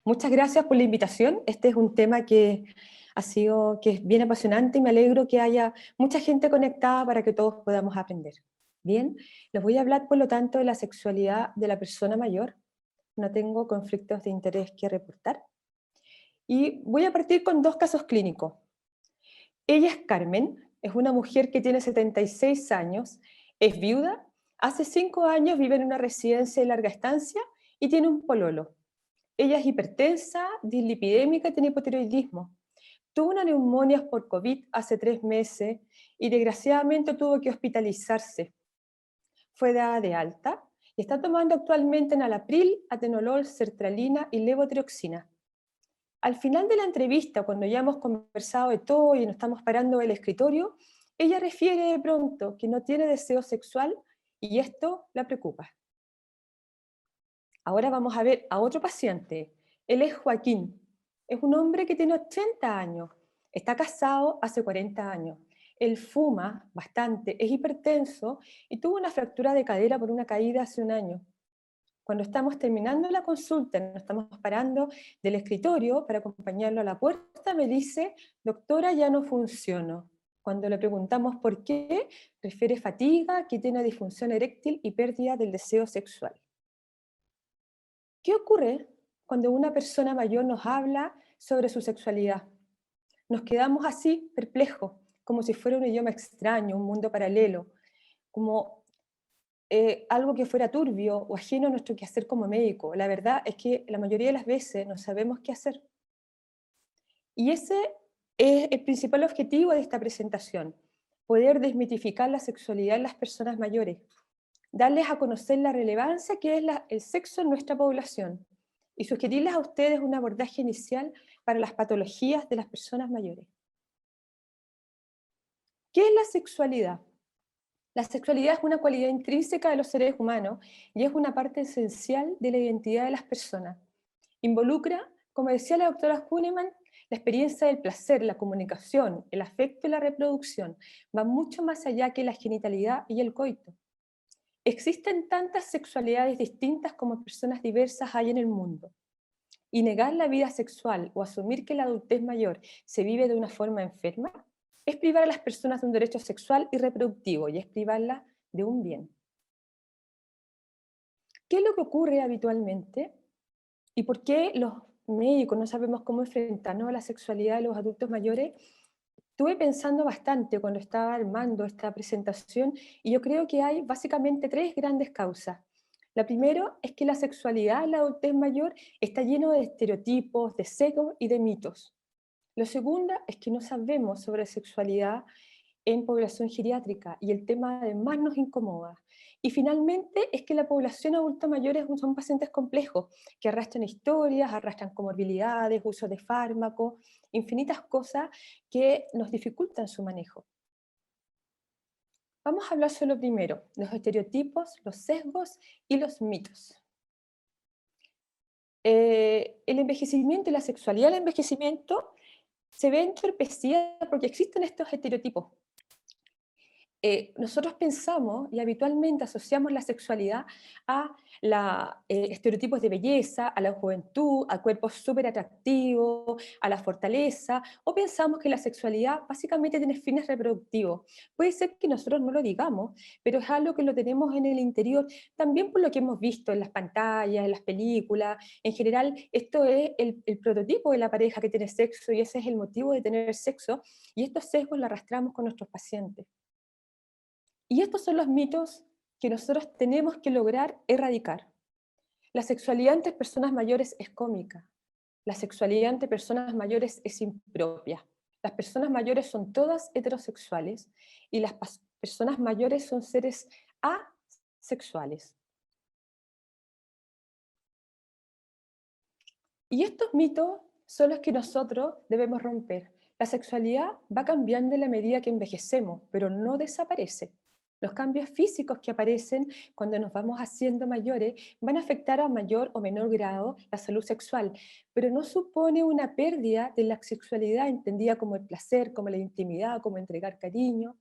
Muchas gracias por la invitación. Este es un tema que es bien apasionante y me alegro que haya mucha gente conectada para que todos podamos aprender. Bien, les voy a hablar por lo tanto de la sexualidad de la persona mayor. No tengo conflictos de interés que reportar. Y voy a partir con dos casos clínicos. Ella es Carmen, es una mujer que tiene 76 años, es viuda, hace 5 años vive en una residencia de larga estancia y tiene un pololo. Ella es hipertensa, dislipidémica y tiene hipotiroidismo. Tuvo una neumonía por COVID hace 3 meses y desgraciadamente tuvo que hospitalizarse. Fue dada de alta y está tomando actualmente enalapril, atenolol, sertralina y levotiroxina. Al final de la entrevista, cuando ya hemos conversado de todo y nos estamos parando del escritorio, ella refiere de pronto que no tiene deseo sexual y esto la preocupa. Ahora vamos a ver a otro paciente. Él es Joaquín. Es un hombre que tiene 80 años. Está casado hace 40 años. Él fuma bastante, es hipertenso y tuvo una fractura de cadera por una caída hace un año. Cuando estamos terminando la consulta, nos estamos parando del escritorio para acompañarlo a la puerta, me dice, doctora, ya no funciono. Cuando le preguntamos por qué, refiere fatiga, que tiene disfunción eréctil y pérdida del deseo sexual. ¿Qué ocurre cuando una persona mayor nos habla sobre su sexualidad? Nos quedamos así, perplejos, como si fuera un idioma extraño, un mundo paralelo, como algo que fuera turbio o ajeno a nuestro quehacer como médico. La verdad es que la mayoría de las veces no sabemos qué hacer. Y ese es el principal objetivo de esta presentación, poder desmitificar la sexualidad en las personas mayores, darles a conocer la relevancia que es el sexo en nuestra población y sugerirles a ustedes un abordaje inicial para las patologías de las personas mayores. ¿Qué es la sexualidad? La sexualidad es una cualidad intrínseca de los seres humanos y es una parte esencial de la identidad de las personas. Involucra, como decía la doctora Hünemann, la experiencia del placer, la comunicación, el afecto y la reproducción. Va mucho más allá que la genitalidad y el coito. Existen tantas sexualidades distintas como personas diversas hay en el mundo. Y negar la vida sexual o asumir que la adultez mayor se vive de una forma enferma es privar a las personas de un derecho sexual y reproductivo y es privarlas de un bien. ¿Qué es lo que ocurre habitualmente? ¿Y por qué los médicos no sabemos cómo enfrentarnos a la sexualidad de los adultos mayores? Estuve pensando bastante cuando estaba armando esta presentación y yo creo que hay básicamente tres grandes causas. La primera es que la sexualidad en la adultez mayor está lleno de estereotipos, de sesgos y de mitos. La segunda es que no sabemos sobre sexualidad en población geriátrica y el tema además nos incomoda. Y finalmente es que la población adulta mayor son pacientes complejos que arrastran historias, arrastran comorbilidades, uso de fármacos, infinitas cosas que nos dificultan su manejo. Vamos a hablar solo primero, los estereotipos, los sesgos y los mitos. El envejecimiento y la sexualidad del envejecimiento se ve entorpecida porque existen estos estereotipos. Nosotros pensamos y habitualmente asociamos la sexualidad a estereotipos de belleza, a la juventud, a cuerpos súper atractivos, a la fortaleza, o pensamos que la sexualidad básicamente tiene fines reproductivos. Puede ser que nosotros no lo digamos, pero es algo que lo tenemos en el interior, también por lo que hemos visto en las pantallas, en las películas. En general, esto es el prototipo de la pareja que tiene sexo y ese es el motivo de tener sexo, y estos sesgos los arrastramos con nuestros pacientes. Y estos son los mitos que nosotros tenemos que lograr erradicar. La sexualidad entre personas mayores es cómica. La sexualidad entre personas mayores es impropia. Las personas mayores son todas heterosexuales y las personas mayores son seres asexuales. Y estos mitos son los que nosotros debemos romper. La sexualidad va cambiando en la medida que envejecemos, pero no desaparece. Los cambios físicos que aparecen cuando nos vamos haciendo mayores van a afectar a mayor o menor grado la salud sexual, pero no supone una pérdida de la sexualidad entendida como el placer, como la intimidad, como entregar cariño.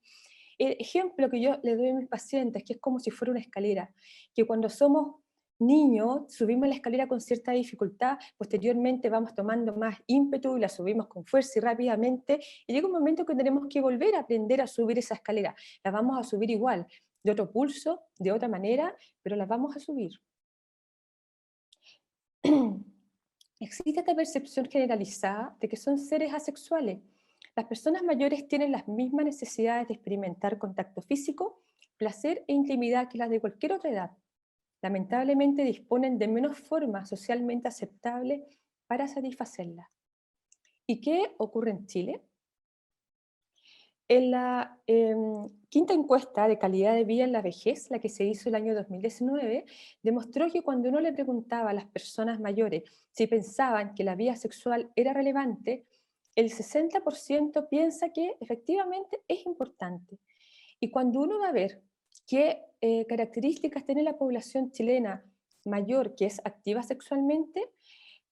El ejemplo que yo le doy a mis pacientes, que es como si fuera una escalera, que cuando somos niño subimos la escalera con cierta dificultad, posteriormente vamos tomando más ímpetu y la subimos con fuerza y rápidamente, y llega un momento que tenemos que volver a aprender a subir esa escalera. La vamos a subir igual, de otro pulso, de otra manera, pero la vamos a subir. Existe esta percepción generalizada de que son seres asexuales. Las personas mayores tienen las mismas necesidades de experimentar contacto físico, placer e intimidad que las de cualquier otra edad. Lamentablemente disponen de menos formas socialmente aceptables para satisfacerlas. ¿Y qué ocurre en Chile? En la quinta encuesta de calidad de vida en la vejez, la que se hizo el año 2019, demostró que cuando uno le preguntaba a las personas mayores si pensaban que la vida sexual era relevante, el 60% piensa que efectivamente es importante. Y cuando uno va a ver qué características tiene la población chilena mayor que es activa sexualmente,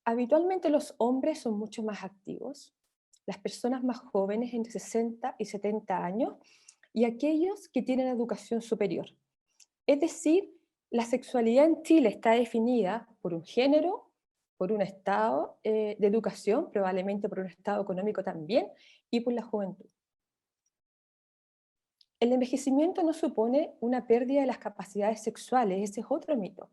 habitualmente los hombres son mucho más activos, las personas más jóvenes entre 60 y 70 años y aquellos que tienen educación superior. Es decir, la sexualidad en Chile está definida por un género, por un estado de educación, probablemente por un estado económico también, y por la juventud. El envejecimiento no supone una pérdida de las capacidades sexuales, ese es otro mito.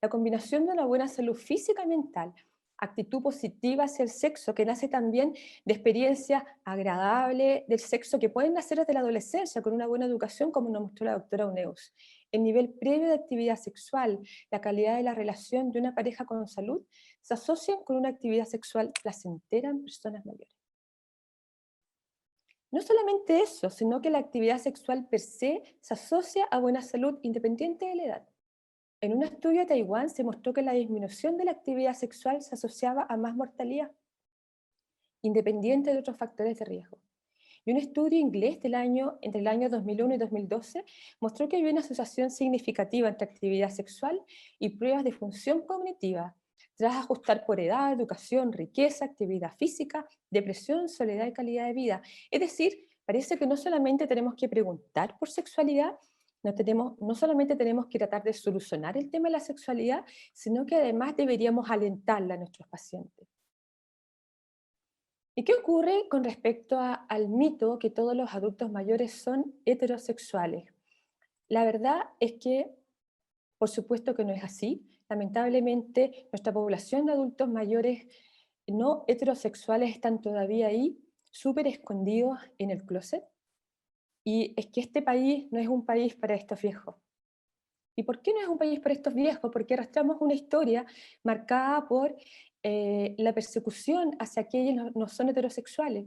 La combinación de una buena salud física y mental, actitud positiva hacia el sexo, que nace también de experiencias agradables del sexo que pueden nacer desde la adolescencia con una buena educación, como nos mostró la doctora Uneus. El nivel previo de actividad sexual, la calidad de la relación de una pareja con salud, se asocian con una actividad sexual placentera en personas mayores. No solamente eso, sino que la actividad sexual per se asocia a buena salud independiente de la edad. En un estudio de Taiwán se mostró que la disminución de la actividad sexual se asociaba a más mortalidad, independiente de otros factores de riesgo. Y un estudio inglés entre el año 2001 y 2012 mostró que había una asociación significativa entre actividad sexual y pruebas de función cognitiva, tras ajustar por edad, educación, riqueza, actividad física, depresión, soledad y calidad de vida. Es decir, parece que no solamente tenemos que preguntar por sexualidad, no solamente tenemos que tratar de solucionar el tema de la sexualidad, sino que además deberíamos alentarla a nuestros pacientes. ¿Y qué ocurre con respecto al mito que todos los adultos mayores son heterosexuales? La verdad es que, por supuesto que no es así. Lamentablemente, nuestra población de adultos mayores no heterosexuales están todavía ahí, súper escondidos en el closet. Y es que este país no es un país para estos viejos. ¿Y por qué no es un país para estos viejos? Porque arrastramos una historia marcada por la persecución hacia aquellos que no son heterosexuales.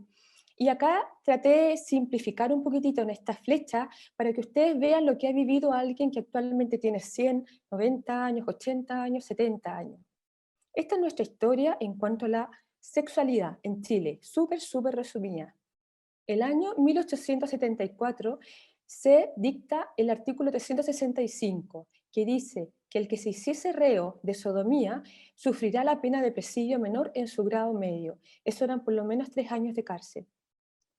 Y acá traté de simplificar un poquitito en esta flecha para que ustedes vean lo que ha vivido alguien que actualmente tiene 100, 90 años, 80 años, 70 años. Esta es nuestra historia en cuanto a la sexualidad en Chile, súper, súper resumida. El año 1874 se dicta el artículo 365, que dice que el que se hiciese reo de sodomía sufrirá la pena de presidio menor en su grado medio. Eso eran por lo menos 3 años de cárcel.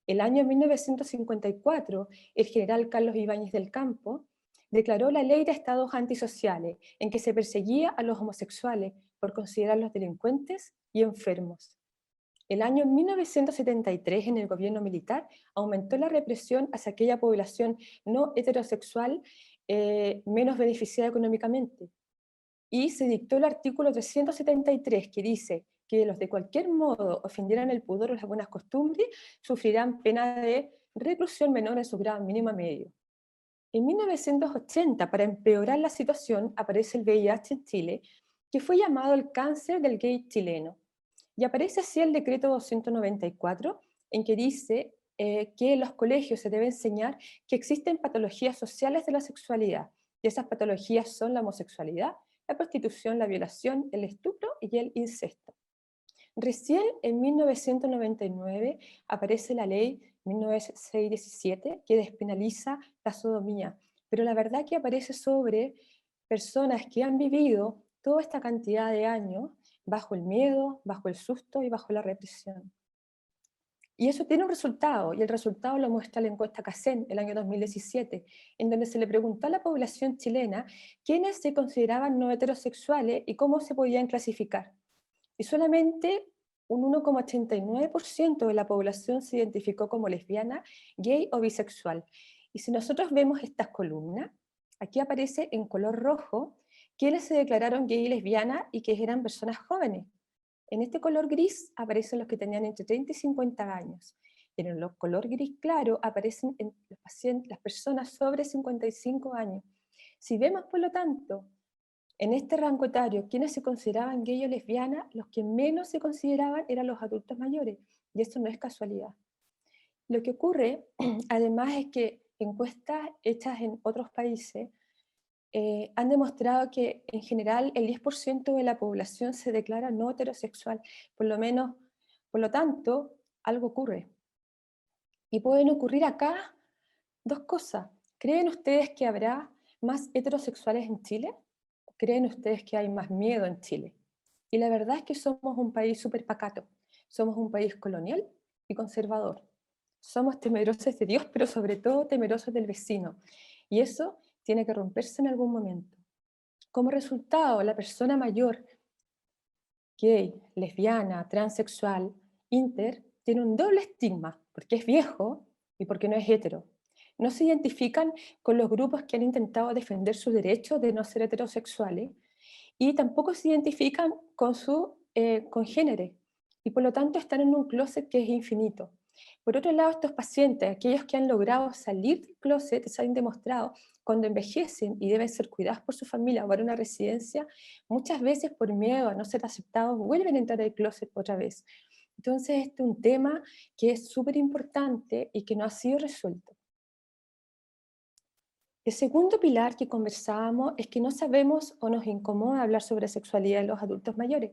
El año 1954, el general Carlos Ibáñez del Campo declaró la ley de estados antisociales, en que se perseguía a los homosexuales por considerarlos delincuentes y enfermos. El año 1973, en el gobierno militar, aumentó la represión hacia aquella población no heterosexual menos beneficiada económicamente. Y se dictó el artículo 373, que dice que los de cualquier modo ofendieran el pudor o las buenas costumbres sufrirán pena de reclusión menor en su grado mínimo a medio. En 1980, para empeorar la situación, aparece el VIH en Chile, que fue llamado el cáncer del gay chileno. Y aparece así el decreto 294, en que dice que en los colegios se debe enseñar que existen patologías sociales de la sexualidad. Y esas patologías son la homosexualidad, la prostitución, la violación, el estupro y el incesto. Recién en 1999 aparece la ley 1917 que despenaliza la sodomía, pero la verdad que aparece sobre personas que han vivido toda esta cantidad de años bajo el miedo, bajo el susto y bajo la represión. Y eso tiene un resultado, y el resultado lo muestra la encuesta CACEN el año 2017, en donde se le preguntó a la población chilena quiénes se consideraban no heterosexuales y cómo se podían clasificar. Y solamente un 1,89% de la población se identificó como lesbiana, gay o bisexual. Y si nosotros vemos estas columnas, aquí aparece en color rojo quienes se declararon gay y lesbiana y que eran personas jóvenes. En este color gris aparecen los que tenían entre 30 y 50 años. Y en el color gris claro aparecen los pacientes, las personas sobre 55 años. Si vemos, por lo tanto, en este rango etario, quienes se consideraban gay o lesbiana, los que menos se consideraban eran los adultos mayores. Y eso no es casualidad. Lo que ocurre, además, es que encuestas hechas en otros países han demostrado que en general el 10% de la población se declara no heterosexual, por lo menos, por lo tanto, algo ocurre. Y pueden ocurrir acá dos cosas. ¿Creen ustedes que habrá más heterosexuales en Chile? ¿Creen ustedes que hay más miedo en Chile? Y la verdad es que somos un país súper pacato, somos un país colonial y conservador. Somos temerosos de Dios, pero sobre todo temerosos del vecino. Y eso tiene que romperse en algún momento. Como resultado, la persona mayor, gay, lesbiana, transexual, inter, tiene un doble estigma, porque es viejo y porque no es hetero. No se identifican con los grupos que han intentado defender su derecho de no ser heterosexuales y tampoco se identifican con su congénere y por lo tanto están en un closet que es infinito. Por otro lado, estos pacientes, aquellos que han logrado salir del closet, se han demostrado cuando envejecen y deben ser cuidados por su familia o para una residencia, muchas veces por miedo a no ser aceptados vuelven a entrar al closet otra vez. Entonces, este es un tema que es súper importante y que no ha sido resuelto. El segundo pilar que conversábamos es que no sabemos o nos incomoda hablar sobre sexualidad en los adultos mayores.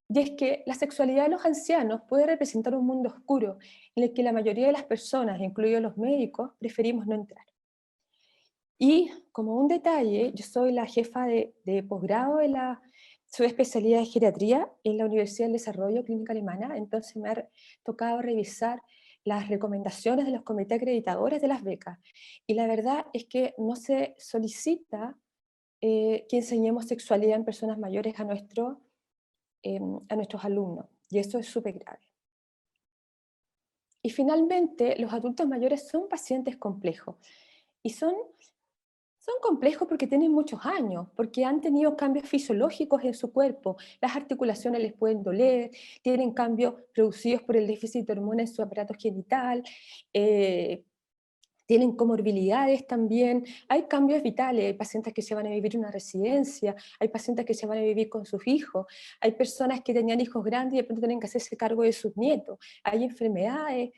Y es que la sexualidad de los ancianos puede representar un mundo oscuro en el que la mayoría de las personas, incluidos los médicos, preferimos no entrar. Y como un detalle, yo soy la jefa de posgrado de la subespecialidad de geriatría en la Universidad del Desarrollo Clínica Alemana, entonces me ha tocado revisar las recomendaciones de los comités acreditadores de las becas. Y la verdad es que no se solicita que enseñemos sexualidad en personas mayores a nuestros alumnos, y eso es súper grave. Y finalmente, los adultos mayores son pacientes complejos, y son complejos porque tienen muchos años, porque han tenido cambios fisiológicos en su cuerpo, las articulaciones les pueden doler, tienen cambios producidos por el déficit de hormonas en su aparato genital, eh, tienen comorbilidades también, hay cambios vitales, hay pacientes que se van a vivir en una residencia, hay pacientes que se van a vivir con sus hijos, hay personas que tenían hijos grandes y de pronto tienen que hacerse cargo de sus nietos, hay enfermedades,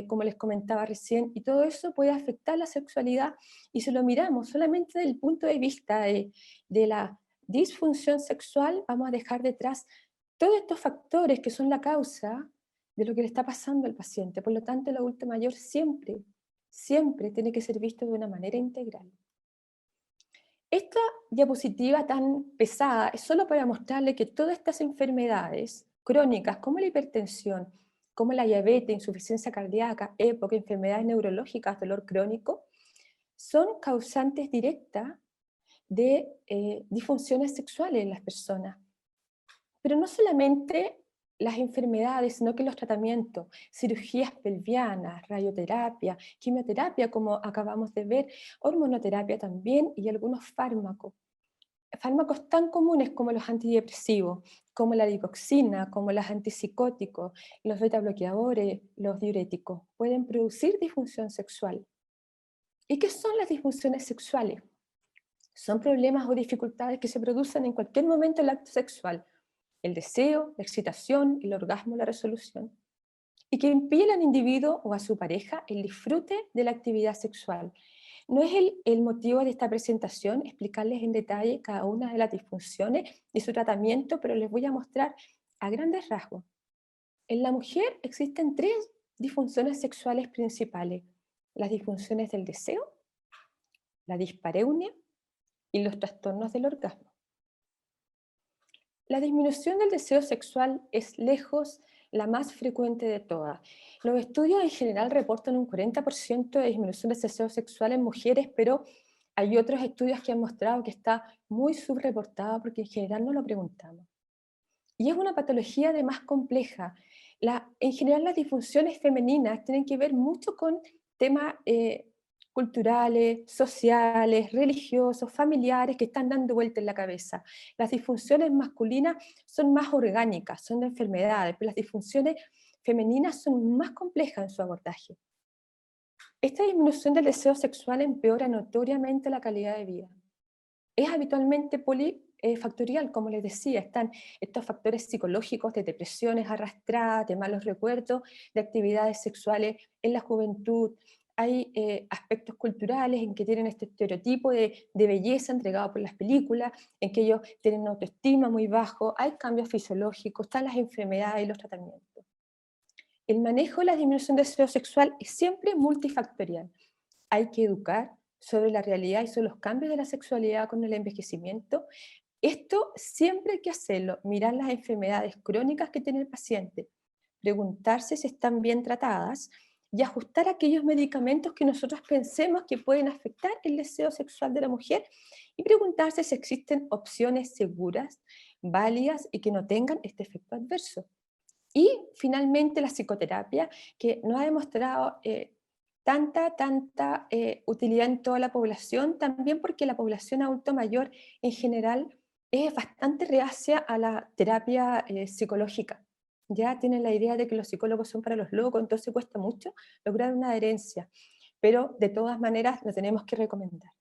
como les comentaba recién, y todo eso puede afectar la sexualidad, y si lo miramos solamente desde el punto de vista de la disfunción sexual, vamos a dejar detrás todos estos factores que son la causa de lo que le está pasando al paciente. Por lo tanto, el adulto mayor siempre tiene que ser visto de una manera integral. Esta diapositiva tan pesada es solo para mostrarle que todas estas enfermedades crónicas, como la hipertensión, como la diabetes, insuficiencia cardíaca, EPOC, enfermedades neurológicas, dolor crónico, son causantes directas de disfunciones sexuales en las personas. Pero no solamente las enfermedades, sino que los tratamientos, cirugías pelvianas, radioterapia, quimioterapia, como acabamos de ver, hormonoterapia también y algunos fármacos. Fármacos tan comunes como los antidepresivos, como la digoxina, como los antipsicóticos, los beta bloqueadores, los diuréticos, pueden producir disfunción sexual. ¿Y qué son las disfunciones sexuales? Son problemas o dificultades que se producen en cualquier momento del acto sexual, el deseo, la excitación, el orgasmo, la resolución, y que impiden al individuo o a su pareja el disfrute de la actividad sexual. No es el motivo de esta presentación explicarles en detalle cada una de las disfunciones y su tratamiento, pero les voy a mostrar a grandes rasgos. En la mujer existen tres disfunciones sexuales principales: las disfunciones del deseo, la dispareunia y los trastornos del orgasmo. La disminución del deseo sexual es lejos la más frecuente de todas. Los estudios en general reportan un 40% de disminución del deseo sexual en mujeres, pero hay otros estudios que han mostrado que está muy subreportado porque en general no lo preguntamos. Y es una patología de más compleja. En general las disfunciones femeninas tienen que ver mucho con temas culturales, sociales, religiosos, familiares que están dando vuelta en la cabeza. Las disfunciones masculinas son más orgánicas, son de enfermedades, pero las disfunciones femeninas son más complejas en su abordaje. Esta disminución del deseo sexual empeora notoriamente la calidad de vida. Es habitualmente polifactorial, como les decía, están estos factores psicológicos de depresiones arrastradas, de malos recuerdos, de actividades sexuales en la juventud. Hay aspectos culturales en que tienen este estereotipo de belleza entregado por las películas, en que ellos tienen una autoestima muy bajo, hay cambios fisiológicos, están las enfermedades y los tratamientos. El manejo de la disminución de deseo sexual es siempre multifactorial. Hay que educar sobre la realidad y sobre los cambios de la sexualidad con el envejecimiento. Esto siempre hay que hacerlo, mirar las enfermedades crónicas que tiene el paciente, preguntarse si están bien tratadas y ajustar aquellos medicamentos que nosotros pensemos que pueden afectar el deseo sexual de la mujer y preguntarse si existen opciones seguras, válidas y que no tengan este efecto adverso. Y finalmente la psicoterapia, que no ha demostrado tanta utilidad en toda la población, también porque la población adulto mayor en general es bastante reacia a la terapia psicológica. Ya tienen la idea de que los psicólogos son para los locos, entonces cuesta mucho lograr una adherencia, pero de todas maneras lo tenemos que recomendar.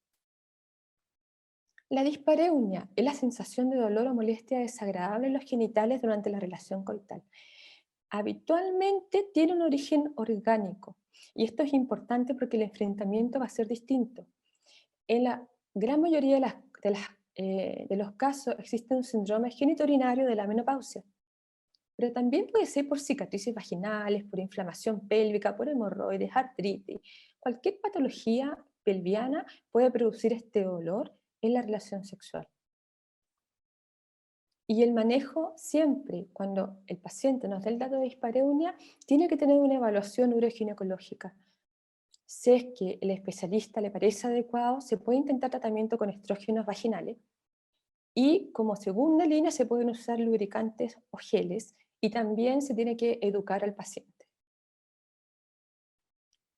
La dispareunia es la sensación de dolor o molestia desagradable en los genitales durante la relación coital. Habitualmente tiene un origen orgánico, y esto es importante porque el enfrentamiento va a ser distinto. En la gran mayoría de los casos existe un síndrome genitourinario de la menopausia, pero también puede ser por cicatrices vaginales, por inflamación pélvica, por hemorroides, artritis. Cualquier patología pelviana puede producir este dolor en la relación sexual. Y el manejo siempre, cuando el paciente nos da el dato de dispareunia, tiene que tener una evaluación uroginecológica. Si es que el especialista le parece adecuado, se puede intentar tratamiento con estrógenos vaginales. Y como segunda línea se pueden usar lubricantes o geles, y también se tiene que educar al paciente.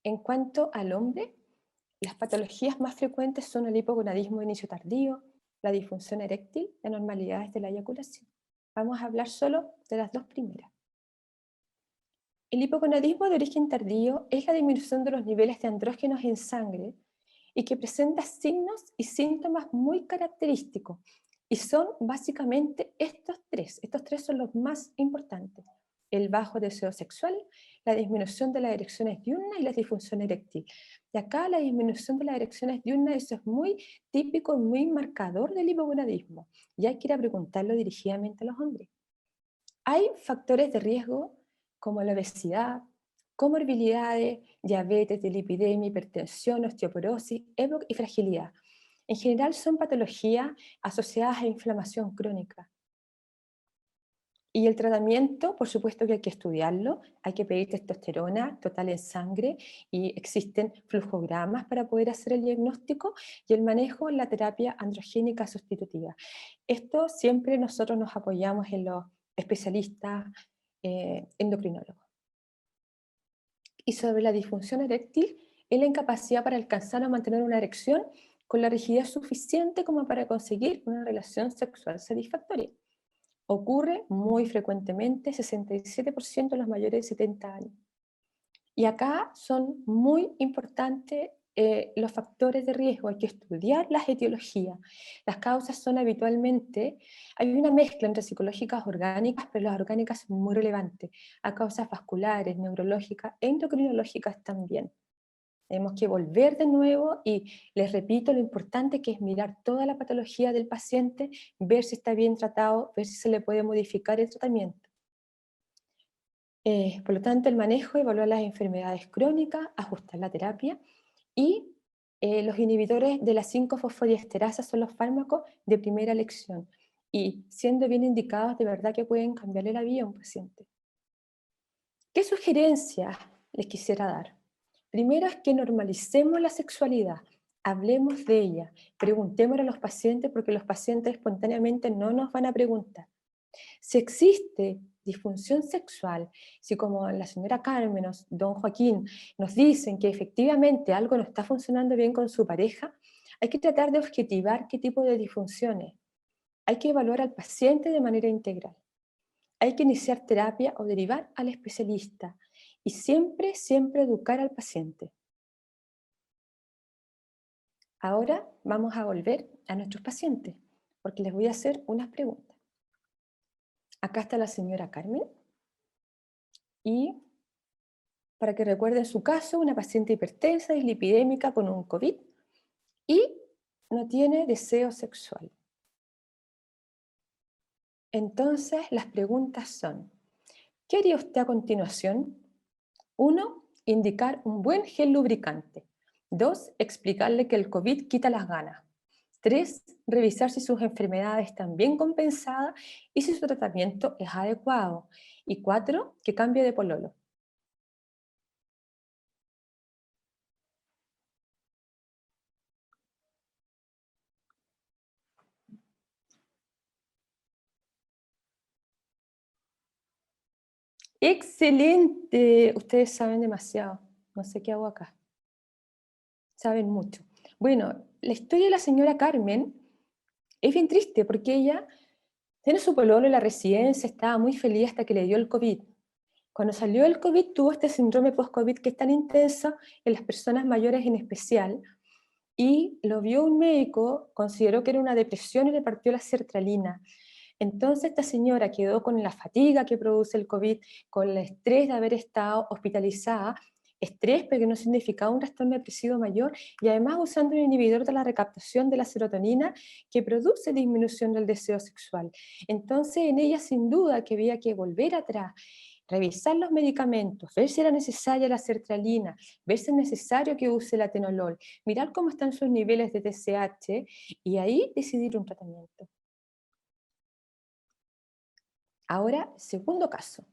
En cuanto al hombre, las patologías más frecuentes son el hipogonadismo de inicio tardío, la disfunción eréctil y anormalidades de la eyaculación. Vamos a hablar solo de las dos primeras. El hipogonadismo de origen tardío es la disminución de los niveles de andrógenos en sangre y que presenta signos y síntomas muy característicos. Y son básicamente estos tres. Estos tres son los más importantes. El bajo deseo sexual, la disminución de las erecciones diurnas y la disfunción eréctil. Y acá la disminución de las erecciones diurnas, eso es muy típico, muy marcador del hipogonadismo. Y hay que ir a preguntarlo dirigidamente a los hombres. Hay factores de riesgo como la obesidad, comorbilidades, diabetes, lipidemia, hipertensión, osteoporosis, EPOC y fragilidad. En general son patologías asociadas a inflamación crónica. Y el tratamiento, por supuesto que hay que estudiarlo, hay que pedir testosterona total en sangre y existen flujogramas para poder hacer el diagnóstico y el manejo en la terapia androgénica sustitutiva. Esto siempre nosotros nos apoyamos en los especialistas endocrinólogos. Y sobre la disfunción eréctil, es la incapacidad para alcanzar o mantener una erección con la rigidez suficiente como para conseguir una relación sexual satisfactoria. Ocurre muy frecuentemente, 67% de los mayores de 70 años. Y acá son muy importantes los factores de riesgo, hay que estudiar las etiologías. Las causas son habitualmente, hay una mezcla entre psicológicas orgánicas, pero las orgánicas son muy relevantes, a causas vasculares, neurológicas, endocrinológicas también. Tenemos que volver de nuevo y les repito lo importante que es mirar toda la patología del paciente, ver si está bien tratado, ver si se le puede modificar el tratamiento. Por lo tanto, el manejo, evaluar las enfermedades crónicas, ajustar la terapia y los inhibidores de la 5-fosfodiesterasa son los fármacos de primera elección y siendo bien indicados, de verdad que pueden cambiarle la vida a un paciente. ¿Qué sugerencias les quisiera dar? Primero es que normalicemos la sexualidad, hablemos de ella, preguntémosle a los pacientes porque los pacientes espontáneamente no nos van a preguntar. Si existe disfunción sexual, si como la señora Carmen o don Joaquín nos dicen que efectivamente algo no está funcionando bien con su pareja, hay que tratar de objetivar qué tipo de disfunciones. Hay que evaluar al paciente de manera integral. Hay que iniciar terapia o derivar al especialista y siempre, siempre educar al paciente. Ahora vamos a volver a nuestros pacientes porque les voy a hacer unas preguntas. Acá está la señora Carmen y para que recuerden su caso, una paciente hipertensa, dislipidémica con un COVID y no tiene deseo sexual. Entonces, las preguntas son, ¿qué haría usted a continuación? 1. Indicar un buen gel lubricante. 2. Explicarle que el COVID quita las ganas. 3. Revisar si sus enfermedades están bien compensadas y si su tratamiento es adecuado. Y 4. Que cambie de pololo. ¡Excelente! Ustedes saben demasiado. No sé qué hago acá. Saben mucho. Bueno, la historia de la señora Carmen es bien triste porque ella tiene su pololo en la residencia, estaba muy feliz hasta que le dio el COVID. Cuando salió el COVID tuvo este síndrome post-COVID que es tan intenso en las personas mayores en especial y lo vio un médico, consideró que era una depresión y le partió la sertralina. Entonces esta señora quedó con la fatiga que produce el COVID, con el estrés de haber estado hospitalizada, estrés pero que no significaba un trastorno depresivo mayor y además usando un inhibidor de la recaptación de la serotonina que produce disminución del deseo sexual. Entonces en ella sin duda que había que volver atrás, revisar los medicamentos, ver si era necesaria la sertralina, ver si es necesario que use el atenolol, mirar cómo están sus niveles de TSH y ahí decidir un tratamiento. Ahora, segundo caso.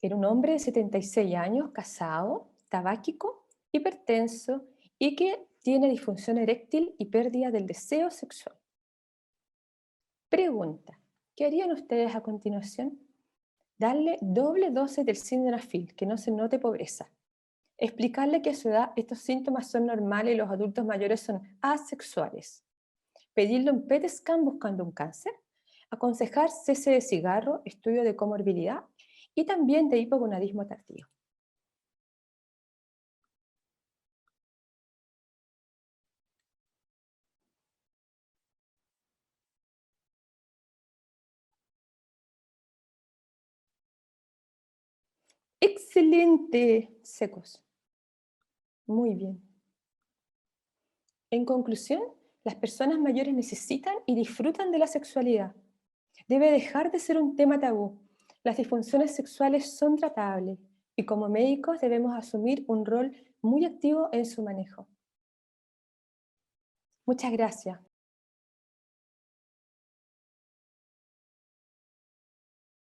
Era un hombre de 76 años, casado, tabáquico, hipertenso y que tiene disfunción eréctil y pérdida del deseo sexual. Pregunta, ¿qué harían ustedes a continuación? Darle doble dosis del sildenafil, que no se note pobreza. Explicarle que a su edad estos síntomas son normales y los adultos mayores son asexuales. Pedirle un PET scan buscando un cáncer. Aconsejar cese de cigarro, estudio de comorbilidad y también de hipogonadismo tardío. ¡Excelente! Secos. Muy bien. En conclusión, las personas mayores necesitan y disfrutan de la sexualidad. Debe dejar de ser un tema tabú. Las disfunciones sexuales son tratables y como médicos debemos asumir un rol muy activo en su manejo. Muchas gracias.